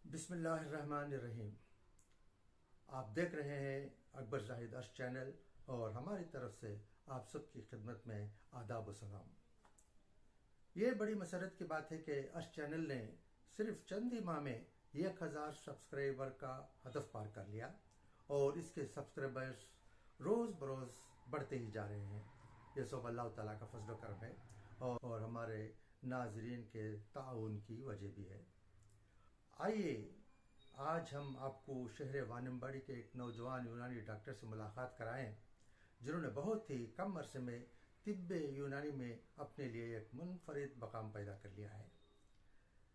बिस्मिल्लाहिर्रहमानिर्रहीम। आप देख रहे हैं अकबर जाहिद अर्श चैनल और हमारी तरफ से आप सबकी खिदमत में आदाब व सलाम। ये बड़ी मसरत की बात है कि अर्श चैनल ने सिर्फ चंद ही माह में 1000 सब्सक्राइबर का हदफ पार कर लिया और इसके सब्सक्राइबर्स रोज़ बरोज़ बढ़ते ही जा रहे हैं। ये सब अल्लाह ताला का फजल करम है और हमारे नाजरीन के ताउन की वजह भी है। आइए आज हम आपको शहर वानम्बाड़ी के एक नौजवान यूनानी डॉक्टर से मुलाकात कराएं जिन्होंने बहुत ही कम अरसे में तिब्बे यूनानी में अपने लिए एक मुनफरिद मकाम पैदा कर लिया है।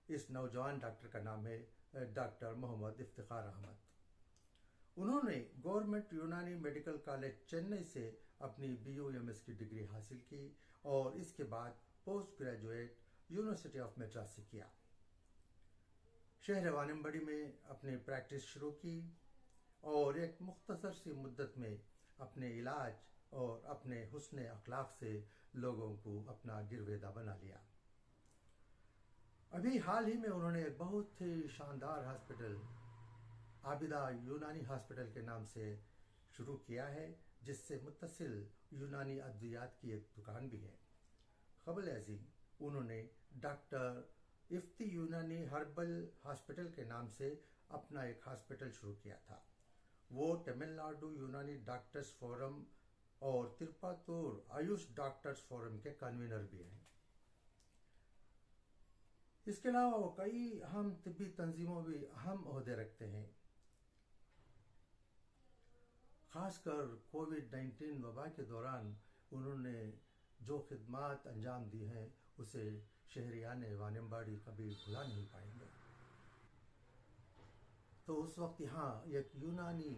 इस नौजवान डॉक्टर का नाम है डॉक्टर मोहम्मद इफ्तिखार अहमद। उन्होंने गवर्नमेंट यूनानी मेडिकल कॉलेज चेन्नई से अपनी BUMS की डिग्री हासिल की और इसके बाद post graduate university of Madras से किया। शहर वानम्बाड़ी में अपनी प्रैक्टिस शुरू की और एक मुख्तसर सी मुद्दत में अपने इलाज और अपने हुस्न अखलाक से लोगों को अपना गिरवेदा बना लिया। अभी हाल ही में उन्होंने एक बहुत ही शानदार हॉस्पिटल आबिदा यूनानी हॉस्पिटल के नाम से शुरू किया है, जिससे मुत्तसिल यूनानी अद्वियात की एक दुकान भी है। क़ब्ल अज़ीम उन्होंने डॉक्टर इफ्ती यूनानी हर्बल हॉस्पिटल के नाम से अपना एक हॉस्पिटल शुरू किया था। वो तमिलनाडु यूनानी डॉक्टर्स फोरम और तिरुपतूर आयुष डॉक्टर्स फोरम के कन्वीनर भी हैं। इसके अलावा वो कई अहम तिब्बी तंजीमों भी अहम ओहदे रखते हैं। खासकर कोविड-19 वबा के दौरान उन्होंने जो खिदमात अंजाम दी हैं उसे शहरियान वानम्बाड़ी कभी भुला नहीं पाएंगे। तो उस वक्त यहाँ एक यूनानी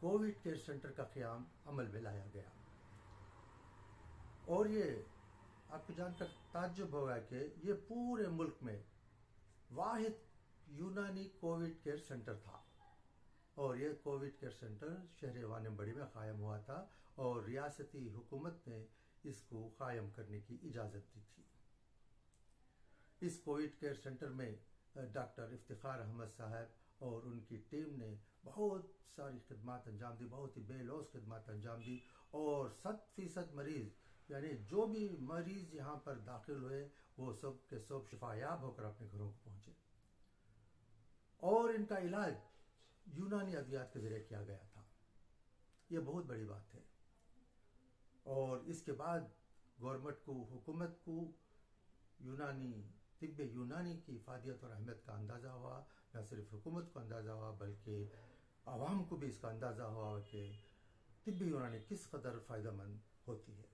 कोविड केयर सेंटर का क़याम अमल में लाया गया और ये आपको जानकर ताज्जुब होगा कि ये पूरे मुल्क में वाहिद यूनानी कोविड केयर सेंटर था और ये कोविड केयर सेंटर शहर वानम्बाड़ी में क़ायम हुआ था और रियासती हुकूमत ने इसको कायम करने की इजाज़त दी थी। इस कोविड केयर सेंटर में डॉक्टर इफ्तिखार अहमद साहब और उनकी टीम ने बहुत सारी खिदमात अंजाम दी, बहुत ही बेलौस खिदमात अंजाम दी और 100% मरीज़ यानी जो भी मरीज़ यहाँ पर दाखिल हुए वो सब के सब शिफायाब होकर अपने घरों को पहुँचे और इनका इलाज यूनानी अद्वियात के ज़रिए किया गया था। ये बहुत बड़ी बात है और इसके बाद गवर्नमेंट को, हुकूमत को यूनानी तिब्बे यूनानी की इफादियत और अहमियत का अंदाज़ा हुआ। न सिर्फ हुकूमत को अंदाज़ा हुआ बल्कि आवाम को भी इसका अंदाज़ा हुआ कि तिब्बे यूनानी किस कदर फ़ायदेमंद होती है।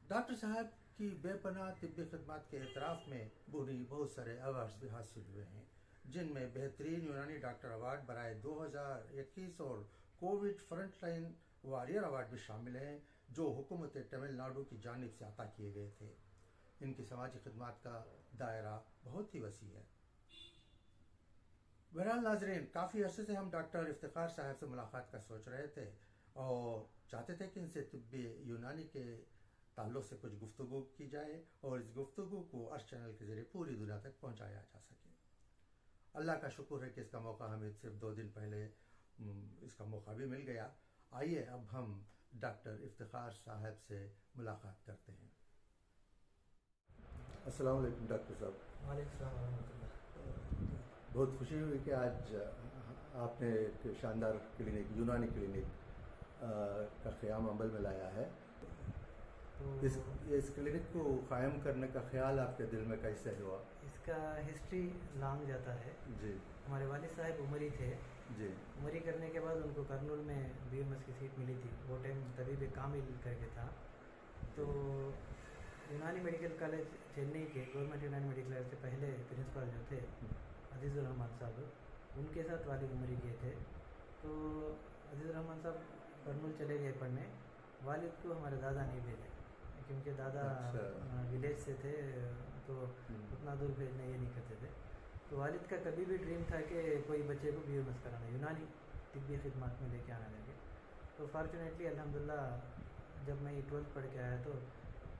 डॉक्टर साहब की बेपनाह तिब्बी खिदमत के एतराफ़ में उन्हें बहुत सारे अवार्ड्स भी हासिल हुए हैं, जिनमें बेहतरीन यूनानी डॉक्टर अवार्ड बराए 2021 और कोविड फ्रंटलाइन वॉरियर अवार्ड भी शामिल हैं, जो हुकूमत तमिलनाडु की जानिब से अता किए गए थे। इनकी समाजी खिदमत का दायरा बहुत ही वसी है। बहरहाल नाज़रीन, काफ़ी अरसे से हम डॉक्टर इफ्तिखार साहब से मुलाकात का सोच रहे थे और चाहते थे कि इनसे तिब्बी यूनानी के ताल्लुक़ से कुछ गुफ्तगू की जाए और इस गुफ्तगू को अर्श चैनल के ज़रिए पूरी दुनिया तक पहुँचाया जा सके। अल्लाह का शुक्र है कि इसका मौका हमें सिर्फ 2 दिन पहले इसका मौका भी मिल गया। आइए अब हम डॉक्टर इफ्तिखार साहब से मुलाकात करते हैं। अस्सलाम वालेकुम डॉक्टर साहब। वालेकुम सलाम व रहमतुल्लाह। बहुत खुशी हुई कि आज आपने एक शानदार क्लिनिक यूनानी क्लिनिक का क़याम अमल में लाया है। तो इस क्लिनिक को कायम करने का ख्याल आपके दिल में कैसे हुआ? इसका हिस्ट्री लॉन्ग जाता है जी। हमारे वालिद साहब उमरी थे जी। उमरी करने के बाद उनको कर्नूल में BUMS की सीट मिली थी। वो टाइम तभी भी कामिल करके था। तो यूनानी मेडिकल कॉलेज चेन्नई के गवर्नमेंट यूनानी मेडिकल कॉलेज से पहले प्रिंसिपल जो थे अजीज़ुर रहमान साहब, उनके साथ वालिद उमरी गए थे। तो अजीज़ुर रहमान साहब कर्नूल चले गए पढ़ने। वालिद को हमारे दादा नहीं भेजे क्योंकि दादा विलेज से थे तो उतना दूर भेजने ये नहीं करते थे। तो वालिद का कभी भी ड्रीम था कि कोई बच्चे को BUMS कराना, यूनानी तिब्बी खिदमत में लेके आना लगे। तो फॉर्चुनेटली अल्हम्दुलिल्लाह जब मैं 12th पढ़ के आया तो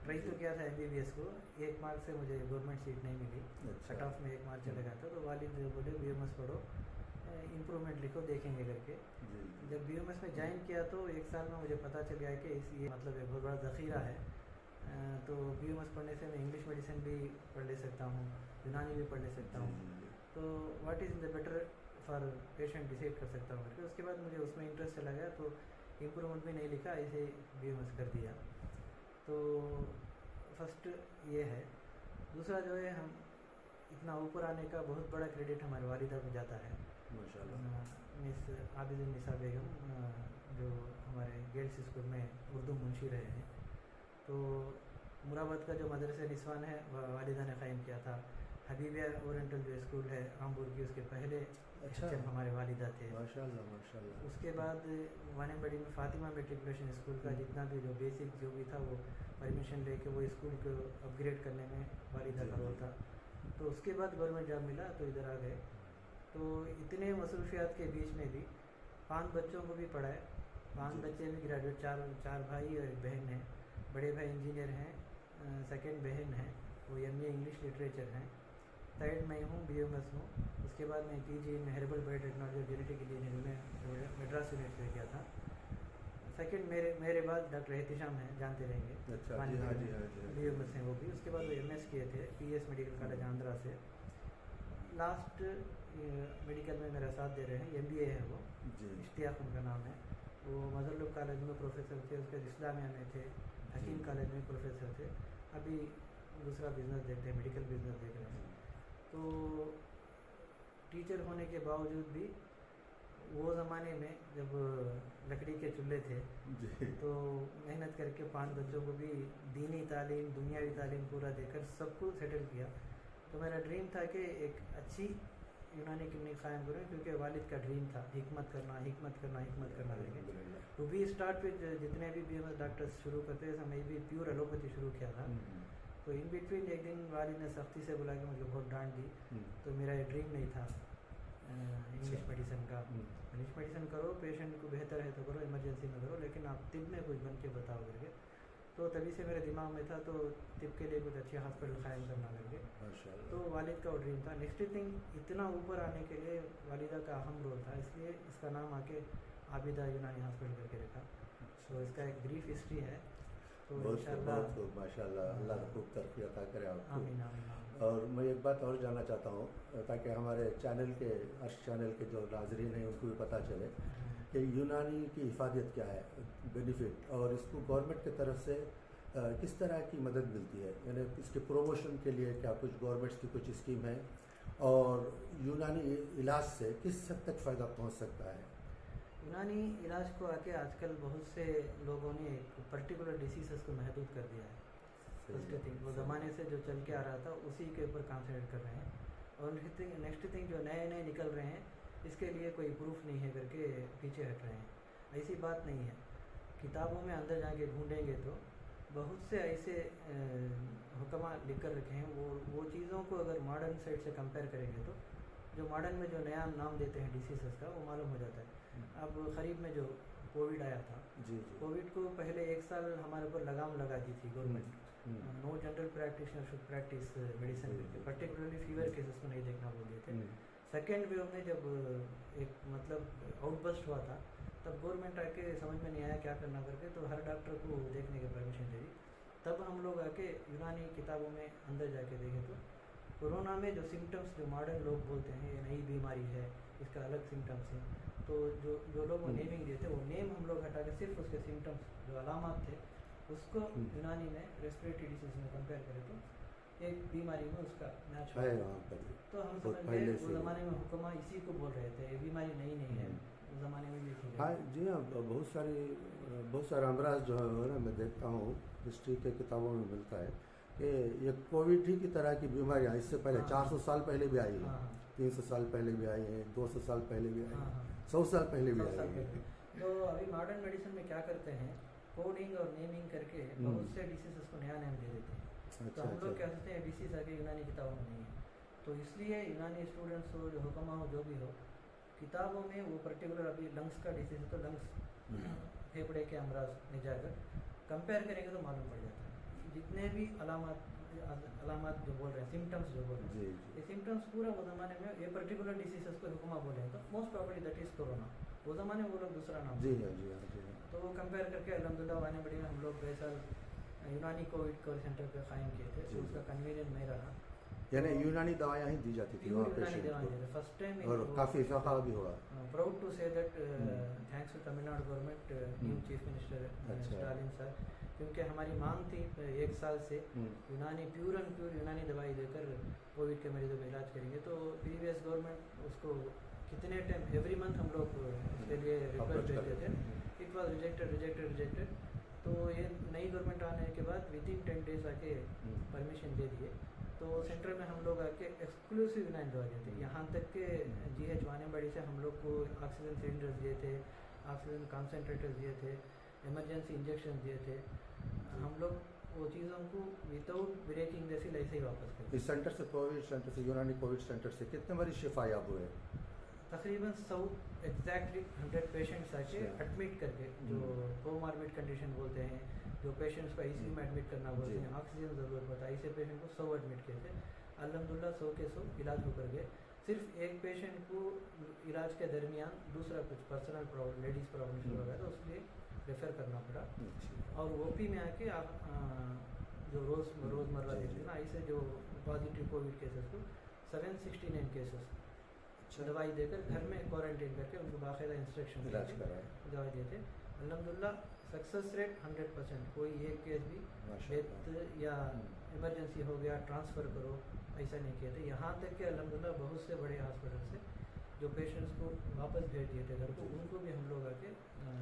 ट्राई तो किया था MBBS को, 1 मार्क से मुझे गवर्नमेंट सीट नहीं मिली, अच्छा। कट ऑफ में 1 मार्क चला गया था। तो वालिद बोले BMS पढ़ो, इम्प्रूवमेंट लिखो, देखेंगे करके। जी जब BMS में ज्वाइन किया तो 1 साल में मुझे पता चल गया कि ये मतलब एक बहुत बड़ा ज़ख़ीरा है। तो BMS पढ़ने से मैं इंग्लिश मेडिसिन भी पढ़ ले सकता हूँ, यूनानी भी पढ़ ले सकता हूँ, तो what is the better for patient decide कर सकता हूँ करके। उसके बाद मुझे उसमें इंटरेस्ट चला गया, तो इम्प्रूवमेंट भी नहीं लिखा, ऐसे BMS कर दिया। तो फर्स्ट ये है। दूसरा जो है, हम इतना ऊपर आने का बहुत बड़ा क्रेडिट हमारे वालिदा को जाता है, माशाल्लाह। मिस आबिदुन्निसा बेगम, जो हमारे गर्ल्स स्कूल में उर्दू मुंशी रहे हैं। तो मुराबाद का जो मदरसा निस्वान है वह वालिदा ने क़ायम किया था। हबीबिया ओरिएंटल जो स्कूल है आमपुर की, उसके पहले अच्छा। HM हमारे वालिदा थे। माशाल्लाह माशाल्लाह। उसके बाद वानेबड़ी में फातिमा मेट्रिकुलेशन स्कूल का जितना भी जो बेसिक जो भी था वो परमिशन लेके वो स्कूल को अपग्रेड करने में वालिदा का रोल था। तो उसके बाद गवर्नमेंट जॉब मिला तो इधर आ गए। तो इतने मसरूफियात के बीच में भी 5 बच्चों को भी पढ़ाए, 5 बच्चे भी ग्रेजुएट, चार भाई और एक बहन है। बड़े भाई इंजीनियर हैं, सेकंड बहन है वो MA इंग्लिश लिटरेचर हैं, थर्ड मैं हूँ, BMS हूँ। उसके बाद मैं PG इन हेर्बल बायोटेक्नोलॉजी और जेनेटिक इंजीनियरिंग में मद्रास यूनिवर्सिटी से किया था। सेकंड मेरे बाद डॉक्टर एहतिशाम हैं, जानते रहेंगे। अच्छा, जी हाँ जी हाँ जी। BMS हैं वो भी। उसके बाद वो MS किए थे PS मेडिकल कॉलेज आंध्रा से। लास्ट मेडिकल में मेरा साथ दे रहे हैं, MBA है वो, इश्तियाक उनका नाम है। वो मजलुब कॉलेज में प्रोफेसर थे, उसके इस्लामिया में थे, हकीम कॉलेज में प्रोफेसर थे। अभी दूसरा बिजनेस देखते हैं, मेडिकल बिजनेस देख रहे हैं। तो टीचर होने के बावजूद भी वो ज़माने में जब लकड़ी के चूल्हे थे तो मेहनत करके 5 बच्चों को भी दीनी तालीम, दुनियावी तालीम पूरा देकर सबको सेटल किया। तो मेरा ड्रीम था कि एक अच्छी यूनानी क्लिनिक कायम करूँ, क्योंकि वालिद का ड्रीम था हिकमत करना लेके। तो वी स्टार्ट विद जितने भी BMS डॉक्टर्स शुरू करते हैं, मैं भी प्योर एलोपैथी शुरू किया था। तो इन बिटवीन एक दिन वालिद ने सख्ती से बुला के मुझे बहुत डांट दी। तो मेरा ये ड्रीम नहीं था इंग्लिश मेडिसिन का। इंग्लिश मेडिसिन करो, पेशेंट को बेहतर है तो करो, इमरजेंसी में करो, लेकिन आप तिब में कुछ बन के बताओ करके। तो तभी से मेरे दिमाग में था, तो तिब के लिए कुछ अच्छे हॉस्पिटल कायम करना लगे। तो वालिद का वो ड्रीम था। नेक्स्ट थिंग, इतना ऊपर आने के लिए वालिदा का अहम रोल था, इसलिए इसका नाम आके आबिदा यूनानी हॉस्पिटल करके रखा। तो इसका एक ब्रीफ हिस्ट्री है। तो बहुत माशाल्लाह, अल्लाह खूब तरक्की अता करे आपको। आमीन आमीन आमीन। और मैं एक बात और जानना चाहता हूँ, ताकि हमारे चैनल के अर्श चैनल के जो नाजरीन हैं उनको भी पता चले कि यूनानी की हिफाजत क्या है, बेनिफिट, और इसको गवर्नमेंट की तरफ से किस तरह की मदद मिलती है, यानी इसके प्रोमोशन के लिए क्या कुछ गवर्नमेंट्स की कुछ स्कीम है, और यूनानी इलाज से किस हद तक फ़ायदा पहुँच सकता है। यूनानी इलाज को आके आजकल बहुत से लोगों ने एक पर्टिकुलर डिसीज़ को महदूद कर दिया है। फर्स्ट थिंग, वो ज़माने से जो चल के आ रहा था उसी के ऊपर कॉन्सेंट्रेट कर रहे हैं। और नेक्स्ट थिंग, जो नए निकल रहे हैं इसके लिए कोई प्रूफ नहीं है करके पीछे हट रहे हैं। ऐसी बात नहीं है। किताबों में अंदर जाके ढूंढेंगे तो बहुत से ऐसे हुक्मा लिख कर रखे हैं, वो चीज़ों को अगर मॉडर्न साइड से कंपेयर करेंगे तो जो मॉडर्न में जो नया नाम देते हैं डिसीज़ का, वो मालूम हो जाता है। अब करीब में जो कोविड आया था, कोविड को पहले 1 साल हमारे ऊपर लगाम लगा दी थी government, no general practitioner should practice medicine, particularly fever cases को नहीं देखना बोल दिए थे। सेकेंड वेव में जब एक मतलब आउटबस्ट हुआ था, तब गवर्नमेंट आके समझ में नहीं आया क्या करना करके, तो हर डॉक्टर को देखने की परमिशन दे दी। तब हम लोग आके यूनानी किताबों में अंदर जाके देखें तो कोरोना में जो सिम्टम्स जो मॉडर्न लोग बोलते हैं ये नई बीमारी है, इसका अलग सिम्टम्स हैं, तो जो लोग वो नेमिंग देते वो नेम हम लोग हटा के सिर्फ उसके सिम्टम्स जो अलामत थे उसको यूनानी में रेस्पिरेटरी डिसीज में कंपेयर करें तो एक बीमारी में उसका मैच है वहाँ पर। तो हम समझ गए उस ज़माने में हुक्मा इसी को बोल रहे थे, ये बीमारी नहीं है, उस ज़माने में भी थी। हाँ जी हाँ, बहुत सारे अमराज जो है ना, मैं देखता हूँ हिस्ट्री के किताबों में मिलता है कि ये कोविड ही की तरह की बीमारियाँ इससे पहले 400 साल पहले भी आई हैं, 300 साल पहले भी आई हैं, 200 साल पहले भी आई हैं, 100 साल पहले भी आई हैं। तो अभी मॉडर्न मेडिसिन में क्या करते हैं, कोडिंग और नेमिंग करके बहुत से डिसीज़ को नया नेम दे देते हैं। तो हम लोग क्या कहते हैं डिसीज़ आगे यूनानी किताबों में नहीं है, तो इसलिए यूनानी स्टूडेंट्स हो, जो हुक्मा हो, जो भी हो, किताबों में वो पर्टिकुलर अभी लंग्स का डिसीज़ है तो लंग्स फेफड़े के अमराज में जाकर कंपेयर करेंगे तो मालूम पड़ जाता है। जितने भी अलामत जो बोल रहे हैं, सिम्टम्स जो बोल रहे हैं, जी ये सिम्टम्स पूरा वो ज़माने में ये पर्टिकुलर डिसीजेस को हुक्मा बोले हैं, तो most probably that is corona. वो ज़माने में वो लोग दूसरा नाम जी हाँ जी हाँ जी हाँ। तो वो कंपेयर करके अल्हम्दुलिल्लाह वाने बड़ी में हम लोग गए साल यूनानी कोविड केयर सेंटर पे कायम किए थे, तो उसका कन्वीनियंट नहीं रहा। यानी यूनानी दवाएं ही दी जाती थी वहाँ पेशेंट को, फर्स्ट टाइम और काफ़ी इफाका भी हुआ। Proud to say that thanks to Tamil Nadu government, new chief minister Stalin sir, क्योंकि हमारी मांग थी 1 साल से यूनानी प्योर एंड प्योर यूनानी दवाई देकर कोविड के मरीजों में इलाज करेंगे। तो प्रीवियस गवर्नमेंट उसको कितने टाइम एवरी मंथ हम लोग उसके लिए रिक्वेस्ट भेजते थे, इट वॉज रिजेक्टेड। तो ये नई गवर्नमेंट आने के बाद विदिन 10 डेज आके परमिशन दे दिए। तो सेंटर में हम लोग आके एक्सक्लूसिव यूनानी दवा दिए थे, यहाँ तक के GH वानेबड़ी से हम लोग को ऑक्सीजन सिलेंडर्स दिए थे, ऑक्सीजन कॉन्सेंट्रेटर्स दिए थे, इमरजेंसी इंजेक्शन दिए थे। हम लोग वो चीज़ों को विदाउट ब्रेकिंग जैसी ऐसे ही वापस कर। इस सेंटर से, कोविड सेंटर से, यूनानी कोविड सेंटर से कितने मरीज शिफायाब हुए? तकरीबन 100 एग्जैक्टली 100 पेशेंट्स आके एडमिट करके, जो कोमॉर्बिड कंडीशन बोलते हैं, जो पेशेंट्स को ICU में एडमिट करना बोलते हैं, ऑक्सीजन ज़रूरत पड़ता है, ऐसे पेशेंट को 100 एडमिट किए थे। अल्हम्दुलिल्लाह 100 के 100 इलाज होकर गए। सिर्फ एक पेशेंट को इलाज के दरमियान दूसरा कुछ पर्सनल प्रॉब्लम, लेडीज़ प्रॉब्लम शुरू हो गया, तो उसके लिए रेफ़र करना पड़ा। और OP में आके आप जो रोज़मर्रा देखते हैं ना, ऐसे जो पॉजिटिव कोविड केसेस को 769 केसेस दवाई देकर घर में क्वारंटीन करके उनको बाकायदा इंस्ट्रक्शन इलाज कराए, दवाई दिए थे। अल्हम्दुलिल्लाह सक्सेस रेट 100%, कोई एक केस भी डेथ या इमरजेंसी हो गया ट्रांसफ़र करो ऐसा नहीं किए थे। यहाँ तक कि अल्हम्दुलिल्लाह बहुत से बड़े हॉस्पिटल से जो पेशेंट्स को वापस भेज दिए थे घर को, उनको भी हम लोग आके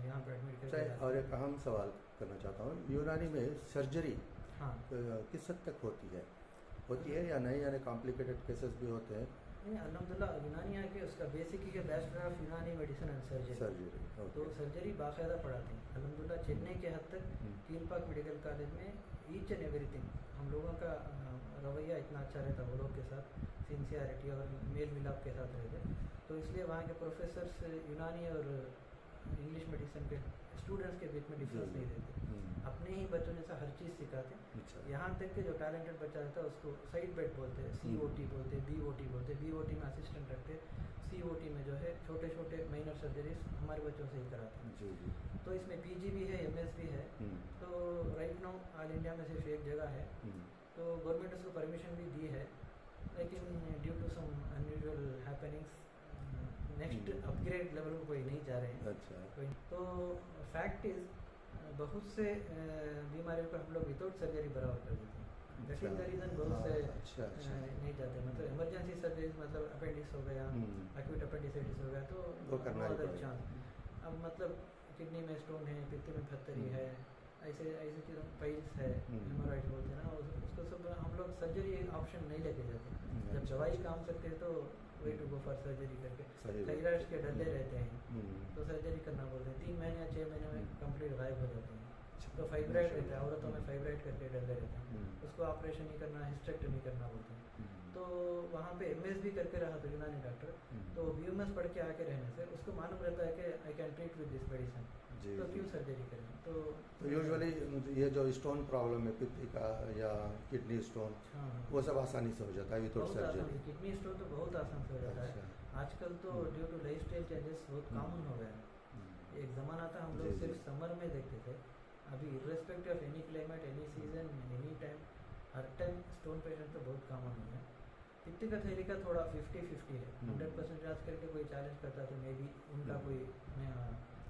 यहाँ पर एडमिट करके। और एक अहम सवाल करना चाहता हूँ, यूनानी में सर्जरी हाँ किस हद तक होती है या नहीं, यानी कॉम्प्लिकेटेड केसेस भी होते हैं? नहीं, अल्हम्दुलिल्लाह यूनानी आके उसका बेसिक ही है बैचलर ऑफ यूनानी मेडिसिन एंड सर्जरी, तो सर्जरी बाकायदा पढ़ाते हैं अल्हम्दुलिल्लाह। चेन्नई के हद तक कीलपाक मेडिकल कॉलेज में ईच एंड एवरीथिंग हम लोगों का रवैया इतना अच्छा रहता, वो लोग के साथ सिंसियरिटी और मेल मिलाप के साथ रहते, तो इसलिए वहाँ के प्रोफेसर्स यूनानी और इंग्लिश मेडिसिन के स्टूडेंट्स के बीच में डिफरेंस नहीं रहते, अपने ही बच्चों जैसा हर चीज़ सिखाते। यहाँ तक के जो टैलेंटेड बच्चा रहता है उसको साइड बेड बोलते हैं, COT बोलते हैं, BOT बोलते हैं, BOT में असिस्टेंट रखते, COT में जो है छोटे छोटे माइनर सर्जरीज हमारे बच्चों से ही कराते हैं। तो इसमें PG भी है, MS भी है। तो राइट नाउ ऑल इंडिया में सिर्फ एक जगह है, तो गवर्नमेंट उसको परमिशन भी दी है, लेकिन due to some unusual happenings next upgrade level को कोई नहीं जा रहे हैं। अच्छा। तो फैक्ट इज़ बहुत से बीमारियों को हम लोग विदाउट सर्जरी बराबर कर देते हैं। दैट इज द रीज़न बहुत से नहीं जाते, मतलब इमरजेंसी सर्जरीज, मतलब अपेंडिक्स हो गया, एक्यूट अपेंडिसाइटिस हो गया, तो वो करना ही पड़ेगा। चांस अब मतलब किडनी में स्टोन है, पित्त में पत्थरी है, ऐसे चीज़ों पाइल्स है, हेमोराइड बोलते हैं ना, उसको सब हम लोग सर्जरी ऑप्शन नहीं लेके जाते। जब दवाई काम करते हैं तो way to go for surgery करके, थायराइड के डले रहते हैं तो सर्जरी करना बोलते हैं, 3 महीने या 6 महीने में कंप्लीट गायब हो जाते हैं। तो फाइब्राइड रहता है, औरतों में फाइब्राइड करके डले रहते हैं, उसको ऑपरेशन नहीं करना, हिस्टेक्टमी करना बोलते हैं। तो वहाँ पे MS भी करके रहा था यूनानी डॉक्टर, तो BMS पढ़ के आके रहने से उसको मालूम रहता है कि I can treat with this medicine, तो क्यों सर्जरी करें। तो यूजुअली ये जो स्टोन प्रॉब्लम है, पित्त का या किडनी स्टोन, वो सब आसानी से हो जाता है विदाउट सर्जरी। किडनी स्टोन तो बहुत आसान से हो जाता है आजकल, तो due to lifestyle changes बहुत कॉमन हो गया है। एक ज़माना था हम लोग सिर्फ समर में देखते थे, अभी irrespective of any climate, any season, any time, her time stone patient तो बहुत कॉमन हो गया। पित्त का थैली का थोड़ा 50-50 है, 100% जांच करके कोई चैलेंज करता तो मे बी उनका कोई नया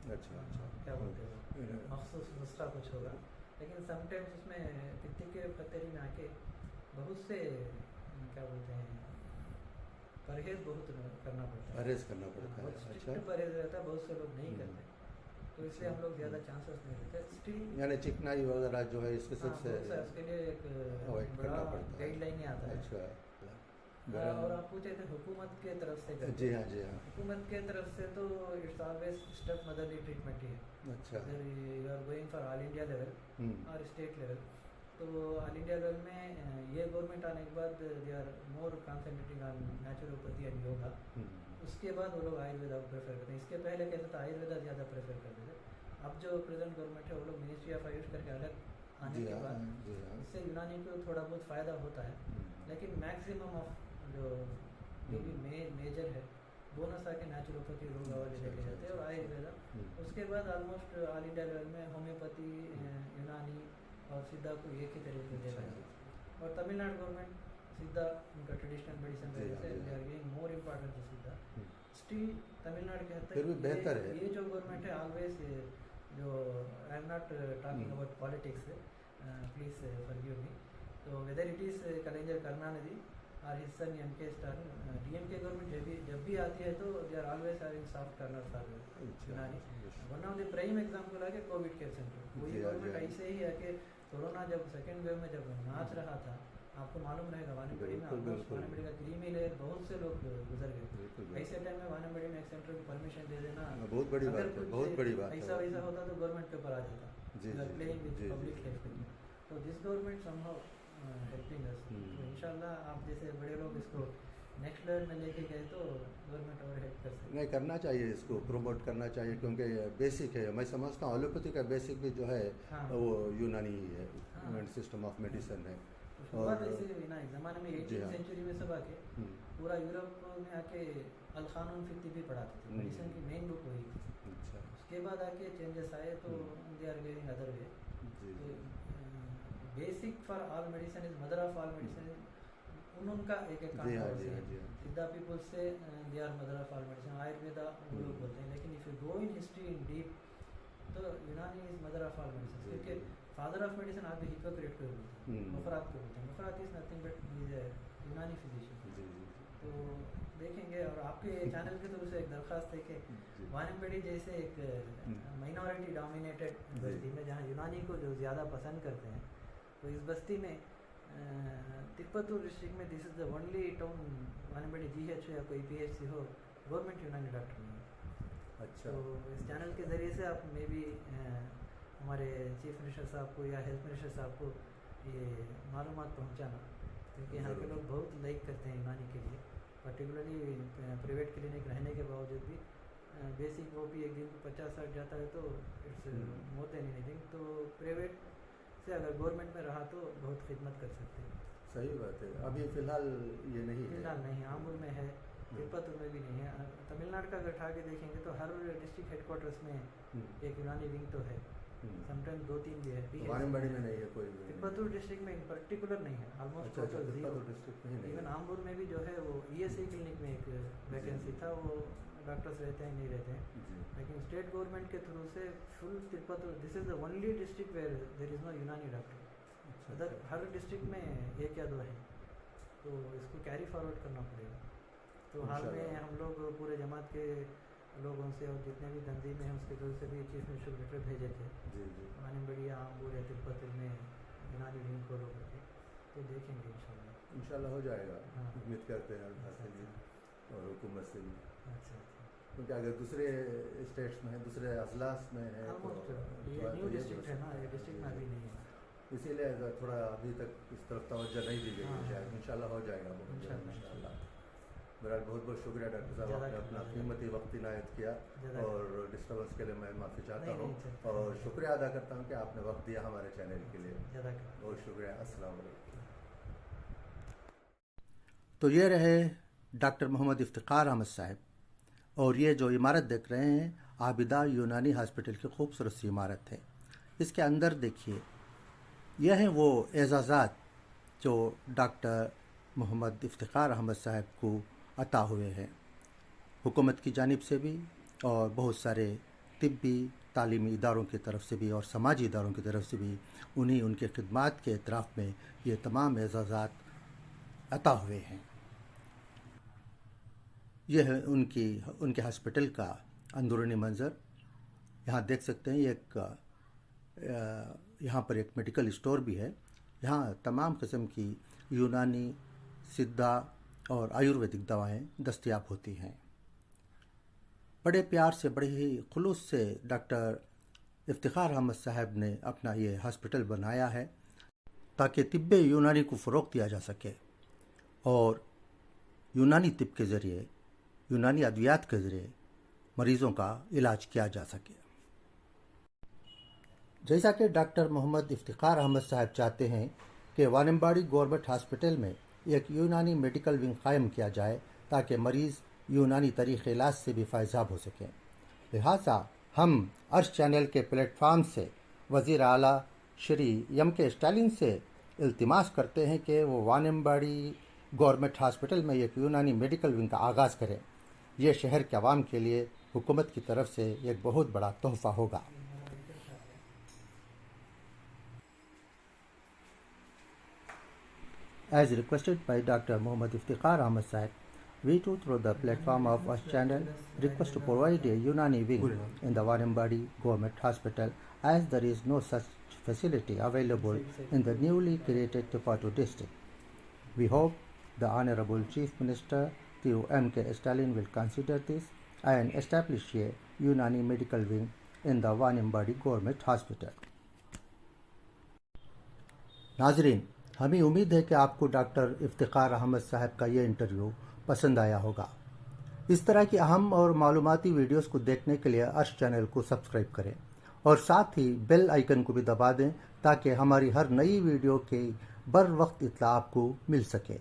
क्या बोलते हैं मखसूस नुस्खा कुछ होगा, लेकिन समटाइम्स उसमें पित्त के पत्थरी में आके बहुत से क्या बोलते हैं परहेज बहुत करना पड़ता है, परहेज करना पड़ता है। अच्छा, परहेज रहता है, बहुत से लोग नहीं करते, तो इसलिए हम लोग ज़्यादा चांसेस नहीं लेते। स्टिल यानी चिकनाई वगैरह जो है इसके सबसे उसके लिए एक बड़ा गाइडलाइन ही आता है। अच्छा, और आप पूछे थे हुकूमत के तरफ से, जी हाँ जी हाँ, हुकूमत के तरफ से तो it's always step motherly treatment ही है। अच्छा, अगर you are going for all India level और स्टेट लेवल, तो ऑल इंडिया लेवल में ये गवर्नमेंट आने के बाद they are more concentrating on naturopathy and yoga, उसके बाद वो लोग आयुर्वेदा को प्रेफर करते हैं। इसके पहले कैसा था, आयुर्वेदा ज़्यादा प्रेफर करते थे। अब जो प्रेजेंट गवर्नमेंट है वो लोग मिनिस्ट्री ऑफ आयुष करके अलग आने जी के हाँ, बाद जी हाँ। उससे यूनानी को थोड़ा बहुत फ़ायदा होता है, लेकिन मैक्सिमम ऑफ जो भी मेजर है बोनस आके नेचुरोपैथी रोग वाले लेके जाते हैं और आयुर्वेदा। उसके बाद ऑलमोस्ट ऑल इंडिया लेवल में होम्योपैथी, यूनानी और सिद्धा को एक ही तरीके से देखा जाता है। और तमिलनाडु गवर्नमेंट सिद्धा उनका ट्रेडिशनल मेडिसिन जी वजह हाँ, से जी दे हाँ। Are giving more importance to Siddha. Still Tamil Nadu के हद फिर भी तक बेहतर है। ये जो गवर्नमेंट है ऑलवेज जो I am not talking about politics, please forgive me. तो वेदर इट इज़ कलेंजर करुणानिधि और his son MK. Stalin, DMK government जब भी आती है तो they are always having soft corner for यूनानी। One of the prime example आके कोविड केयर सेंटर, वही गवर्नमेंट ऐसे ही आके कोरोना जब सेकेंड वेव में जब नाच रहा था, आपको मालूम रहेगा वानपड़ी में ऑलमोस्ट वानपड़ी का क्रीमी लेयर बहुत से लोग गुजर गए। ऐसे टाइम में वानपड़ी में एक सेंटर को परमिशन दे देना बहुत बड़ी अगर बात है, कुछ बहुत बड़ी बात ऐसा है। वैसा होता तो गवर्नमेंट के ऊपर आ जाता, प्लेइंग विद पब्लिक लाइफ। तो this government somehow helping us. तो इंशाल्लाह आप जैसे बड़े लोग इसको नेक्स्ट लेवल में लेके गए तो गवर्नमेंट और हेल्प कर सकते नहीं, करना चाहिए, इसको प्रमोट करना चाहिए, क्योंकि बेसिक है। मैं समझता हूँ एलोपैथी का बेसिक भी जो है हाँ। वो यूनानी ही है, हाँ। सिस्टम ऑफ मेडिसिन है। शुरुआत ऐसे हुई ना, एक ज़माने में जी 18th हाँ। सेंचुरी में सब आके पूरा यूरोप में आके अल क़ानून फिक्की भी पढ़ाते थे, मेडिसिन की मेन बुक वही थी। अच्छा। उसके बाद आके चेंजेस आए तो they are giving other way. जी तो जी। Basic for all medicine is mother of all medicine. उनका एक एक जी हाँ, काम जी हाँ, जी हाँ। Siddha people say they are mother of all medicine, Ayurveda वो लोग बोलते हैं। लेकिन if you go in history in deep तो Unani is mother of all medicine, क्योंकि फादर ऑफ मेडिसिन आप भी हिप्पोक्रेट को बोलते हैं, मुफरात को बोलते हैं। मुफरात is nothing but is a Unani physician. जी जी। तो देखेंगे। और आपके चैनल की तरफ से एक दरख्वास्त है कि वानपड़ी जैसे एक माइनॉरिटी डोमिनेटेड बस्ती में जहाँ यूनानी को जो ज़्यादा पसंद करते हैं, तो इस बस्ती में तिरुपतूर डिस्ट्रिक्ट में this is the only town, Vaniyambadi GH हो या कोई PHC हो, गवर्नमेंट यूनानी डॉक्टर नहीं है। अच्छा। तो इस चैनल के ज़रिए से आप मे बी हमारे चीफ मिनिस्टर साहब को या हेल्थ मिनिस्टर साहब को ये मालूमात पहुंचाना, क्योंकि यहाँ के लोग बहुत लाइक करते हैं यूनानी के लिए, पर्टिकुलरली प्राइवेट क्लिनिक रहने के बावजूद भी बेसिक वो भी एक दिन को 50-60 जाता है तो इट्स मोर देन एनीथिंग। तो प्राइवेट से अगर गवर्नमेंट में रहा तो बहुत खिदमत कर सकते हैं। सही बात है। अभी फ़िलहाल ये नहीं है। फिलहाल नहीं, आमूर में है, तिरुपतूर में भी नहीं है। तमिलनाडु का अगर उठा के देखेंगे तो हर डिस्ट्रिक्ट हेडक्वार्टर्स में एक यूनानी विंग तो है, समटाइम 2-3 भी है। वानपड़ी में नहीं है कोई भी। तिरुपतूर डिस्ट्रिक्ट में इन पर्टिकुलर नहीं है, ऑलमोस्ट अच्छा, टोटल जीरो। तिरुपतूर डिस्ट्रिक्ट में ही नहीं इवन है। आमूर में भी जो है वो ESI क्लिनिक में एक वैकेंसी था, वो डॉक्टर्स रहते हैं नहीं रहते हैं, जी। लेकिन स्टेट गवर्नमेंट के थ्रू से full Tirupattur, this is the only district where there is no Unani doctor. Other हर डिस्ट्रिक्ट में 1 या 2 है, तो इसको कैरी फॉरवर्ड करना पड़ेगा। तो हाल में हम लोग पूरे जमात के लोगों से और जितने भी तंजीमें हैं उसके तरफ से भी चीफ मिनिस्टर को लेटर भेजे थे, जी जी। वानपड़ी आमूर या तिरुपतूर में यूनानी विंग खोलो करके। तो देखेंगे इंशाल्लाह। इंशाल्लाह हो जाएगा, हाँ। उम्मीद करते हैं अल्लाह से भी और हुकूमत से भी, अच्छा। क्योंकि अगर दूसरे स्टेट्स में है, दूसरे अजलास में है तो ऑलमोस्ट ये थोड़ा न्यू तो डिस्ट्रिक्ट है ना, ये डिस्ट्रिक्ट में अभी नहीं है। इसीलिए थोड़ा अभी तक इस तरफ तवज्जो नहीं दी गई है। हाँ। शायद इंशाल्लाह हो जाएगा बहुत जल्द इंशाल्लाह। बहरहाल बहुत बहुत शुक्रिया डॉक्टर साहब, आपने अपना कीमती वक्त इनायत किया और डिस्टर्बेंस के लिए मैं माफ़ी चाहता हूँ और शुक्रिया अदा करता हूँ कि आपने वक्त दिया हमारे चैनल के लिए। बहुत शुक्रिया। अस्सलाम वालेकुम। तो ये रहे डॉक्टर मोहम्मद इफ्तिकार अहमद साहब, और ये जो इमारत देख रहे हैं आबिदा यूनानी हॉस्पिटल की खूबसूरत सी इमारत है। इसके अंदर देखिए, यह हैं वो एजाज़ात जो डॉक्टर मोहम्मद इफ्तिकार अहमद साहब को अता हुए हैं हुकूमत की जानिब से भी और बहुत सारे तिब्बी तालीमी इदारों की तरफ से भी और समाजी इदारों की तरफ से भी। उन्हीं उनके खिदमात के एतराफ़ में ये तमाम एजाज़ात अता हुए हैं। यह है उनके हॉस्पिटल का अंदरूनी मंज़र। यहाँ देख सकते हैं यहाँ पर एक मेडिकल स्टोर भी है। यहाँ तमाम किस्म की यूनानी, सिद्धा और आयुर्वेदिक दवाएं दस्तयाब होती हैं। बड़े प्यार से, बड़े ही खुलूस से डॉक्टर इफ्तिखार अहमद साहब ने अपना ये हॉस्पिटल बनाया है ताकि तिब्बे यूनानी को फ़रोग़ दिया जा सके और यूनानी तिब के ज़रिए, यूनानी अद्वियात के ज़रिए मरीज़ों का इलाज किया जा सके। जैसा कि डॉक्टर मोहम्मद इफ्तिखार अहमद साहब चाहते हैं कि वानिम्बाड़ी गवर्नमेंट हॉस्पिटल में एक यूनानी मेडिकल विंग कायम किया जाए ताकि मरीज़ यूनानी तरीक़े इलाज से भी फायजाब हो सकें। लिहाजा हम अर्श चैनल के प्लेटफार्म से वज़ीर आला श्री एम.के. स्टालिन से इल्तिमास करते हैं कि वो वानिम्बाड़ी गवर्नमेंट हॉस्पिटल में एक यूनानी मेडिकल विंग का आगाज़ करें। ये शहर के आवाम के लिए हुकूमत की तरफ से एक बहुत बड़ा तोहफ़ा होगा। As requested by Dr. Mohammad Iftikhar Ahmad Sahib, we too, through the platform of our channel, request to provide a Unani wing in the Wanimbadi Government Hospital, as there is no such facility available in the newly created Tupatu district. We hope the Honorable Chief Minister, Thiru M.K. Stalin, will consider this and establish a Unani medical wing in the Wanimbadi Government Hospital. नाजरीन, हमें उम्मीद है कि आपको doctor Iftikhar Ahmad साहब का ये interview पसंद आया होगा। इस तरह की अहम और मालूमाती वीडियोस को देखने के लिए अर्श चैनल को सब्सक्राइब करें और साथ ही बेल आइकन को भी दबा दें ताकि हमारी हर नई वीडियो की बर वक्त इत्तला आपको मिल सके।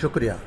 शुक्रिया।